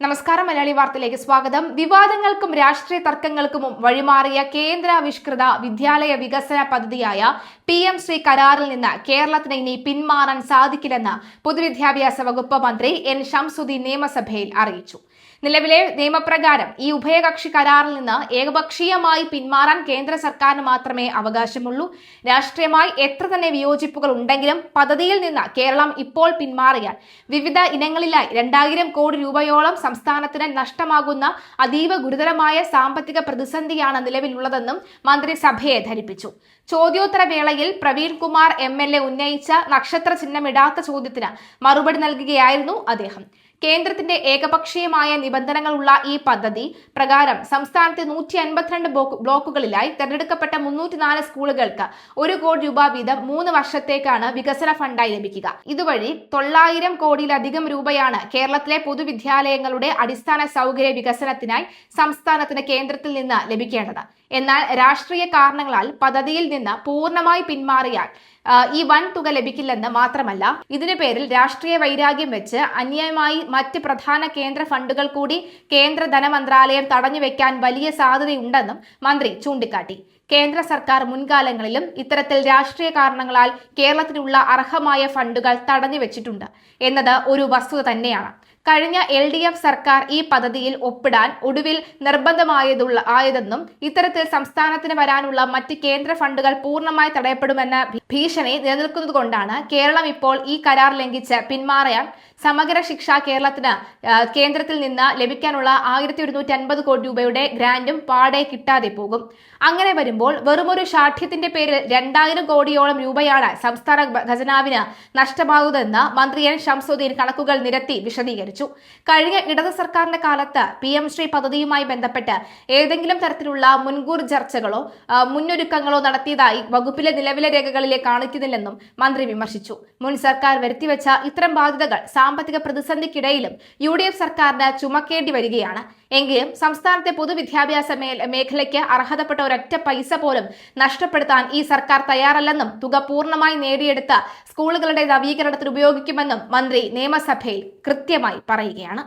നമസ്കാരം. മലയാളി വാർത്തയിലേക്ക് സ്വാഗതം. വിവാദങ്ങൾക്കും രാഷ്ട്രീയ തർക്കങ്ങൾക്കും വഴിമാറിയ കേന്ദ്രാവിഷ്കൃത വിദ്യാലയ വികസന പദ്ധതിയായ PM ശ്രീ കരാറിൽ നിന്ന് കേരളത്തിന് ഇനി പിന്മാറാൻ സാധിക്കില്ലെന്ന് പൊതുവിദ്യാഭ്യാസ വകുപ്പ് മന്ത്രി N ഷംസുദ്ദീൻ നിയമസഭയിൽ അറിയിച്ചു. നിലവിലെ നിയമപ്രകാരം ഈ ഉഭയകക്ഷി കരാറിൽ നിന്ന് ഏകപക്ഷീയമായി പിന്മാറാൻ കേന്ദ്ര സർക്കാരിന് മാത്രമേ അവകാശമുള്ളൂ. രാഷ്ട്രീയമായി എത്ര തന്നെ വിയോജിപ്പുകൾ ഉണ്ടെങ്കിലും പദ്ധതിയിൽ നിന്ന് കേരളം ഇപ്പോൾ പിന്മാറിയാൽ വിവിധ ഇനങ്ങളിലായി 2000 കോടി രൂപയോളം സംസ്ഥാനത്തിന് നഷ്ടമാകുന്ന അതീവ ഗുരുതരമായ സാമ്പത്തിക പ്രതിസന്ധിയാണ് നിലവിലുള്ളതെന്നും മന്ത്രി സഭയെ ധരിപ്പിച്ചു. ചോദ്യോത്തര വേളയിൽ പ്രവീൺ കുമാർ MLA ഉന്നയിച്ച നക്ഷത്ര ചിഹ്നമിടാത്ത ചോദ്യത്തിന് മറുപടി നൽകുകയായിരുന്നു അദ്ദേഹം. കേന്ദ്രത്തിന്റെ ഏകപക്ഷീയമായ നിബന്ധനകളുള്ള ഈ പദ്ധതി പ്രകാരം സംസ്ഥാനത്തെ 152 ബ്ലോക്കുകളിലായി തെരഞ്ഞെടുക്കപ്പെട്ട 304 സ്കൂളുകൾക്ക് 1 കോടി രൂപ വീതം 3 വർഷത്തേക്കാണ് വികസന ഫണ്ടായി ലഭിക്കുക. ഇതുവഴി 900 കോടിയിലധികം രൂപയാണ് കേരളത്തിലെ പൊതുവിദ്യാലയങ്ങളുടെ അടിസ്ഥാന സൗകര്യ വികസനത്തിനായി സംസ്ഥാനത്തിന് കേന്ദ്രത്തിൽ നിന്ന് ലഭിക്കേണ്ടത്. എന്നാൽ രാഷ്ട്രീയ കാരണങ്ങളാൽ പദ്ധതിയിൽ നിന്ന് പൂർണ്ണമായി പിന്മാറിയാൽ ഈ വൻ തുക ലഭിക്കില്ലെന്ന് മാത്രമല്ല, ഇതിന് പേരിൽ രാഷ്ട്രീയ വൈരാഗ്യം വെച്ച് അന്യായമായി മറ്റ് പ്രധാന കേന്ദ്ര ഫണ്ടുകൾ കൂടി കേന്ദ്ര ധനമന്ത്രാലയം തടഞ്ഞുവെക്കാൻ വലിയ സാധ്യതയുണ്ടെന്നും മന്ത്രി ചൂണ്ടിക്കാട്ടി. കേന്ദ്ര സർക്കാർ മുൻകാലങ്ങളിലും ഇത്തരത്തിൽ രാഷ്ട്രീയ കാരണങ്ങളാൽ കേരളത്തിനുള്ള അർഹമായ ഫണ്ടുകൾ തടഞ്ഞു വെച്ചിട്ടുണ്ട് എന്നത് ഒരു വസ്തുത തന്നെയാണ്. കഴിഞ്ഞ LDF സർക്കാർ ഈ പദ്ധതിയിൽ ഒപ്പിടാൻ ഒടുവിൽ നിർബന്ധമായതെന്നും ഇത്തരത്തിൽ സംസ്ഥാനത്തിന് വരാനുള്ള മറ്റ് കേന്ദ്ര ഫണ്ടുകൾ പൂർണ്ണമായി തടയപ്പെടുമെന്ന ഭീഷണി നിലനിൽക്കുന്നതുകൊണ്ടാണ് കേരളം ഇപ്പോൾ ഈ കരാർ ലംഘിച്ച് പിന്മാറാൻ സമഗ്ര ശിക്ഷ കേന്ദ്രത്തിൽ നിന്ന് ലഭിക്കാനുള്ള 1150 കോടി രൂപയുടെ ഗ്രാന്റും പാടെ കിട്ടാതെ പോകും. അങ്ങനെ വരുമ്പോൾ വെറുമൊരു ശാഠ്യത്തിന്റെ പേരിൽ 2000 കോടിയോളം രൂപയാണ് സംസ്ഥാന ഖജനാവിന് നഷ്ടമാകുന്നതെന്ന് മന്ത്രി N ഷംസുദ്ദീൻ കണക്കുകൾ നിരത്തി വിശദീകരിച്ചു. കഴിഞ്ഞ ഇടത് സർക്കാരിന്റെ കാലത്ത് PM ശ്രീ പദ്ധതിയുമായി ബന്ധപ്പെട്ട് ഏതെങ്കിലും തരത്തിലുള്ള മുൻകൂർ ചർച്ചകളോ മുന്നൊരുക്കങ്ങളോ നടത്തിയതായി വകുപ്പിലെ നിലവിലെ രേഖകളിലെ കാണിക്കുന്നില്ലെന്നും മന്ത്രി വിമർശിച്ചു. മുൻ സർക്കാർ വരുത്തിവെച്ച ഇത്തരം ബാധ്യതകൾ സാമ്പത്തിക പ്രതിസന്ധിക്കിടയിലും UDF സർക്കാരിന് ചുമക്കേണ്ടി വരികയാണ്. എങ്കിലും സംസ്ഥാനത്തെ പൊതുവിദ്യാഭ്യാസ മേഖലയ്ക്ക് അർഹതപ്പെട്ട ഒരൊറ്റ പൈസ പോലും നഷ്ടപ്പെടുത്താൻ ഈ സർക്കാർ തയ്യാറല്ലെന്നും തുക പൂർണ്ണമായി നേടിയെടുത്ത സ്കൂളുകളുടെ നവീകരണത്തിന് ഉപയോഗിക്കുമെന്നും മന്ത്രി നിയമസഭയിൽ കൃത്യമായി പറയുകയാണ്.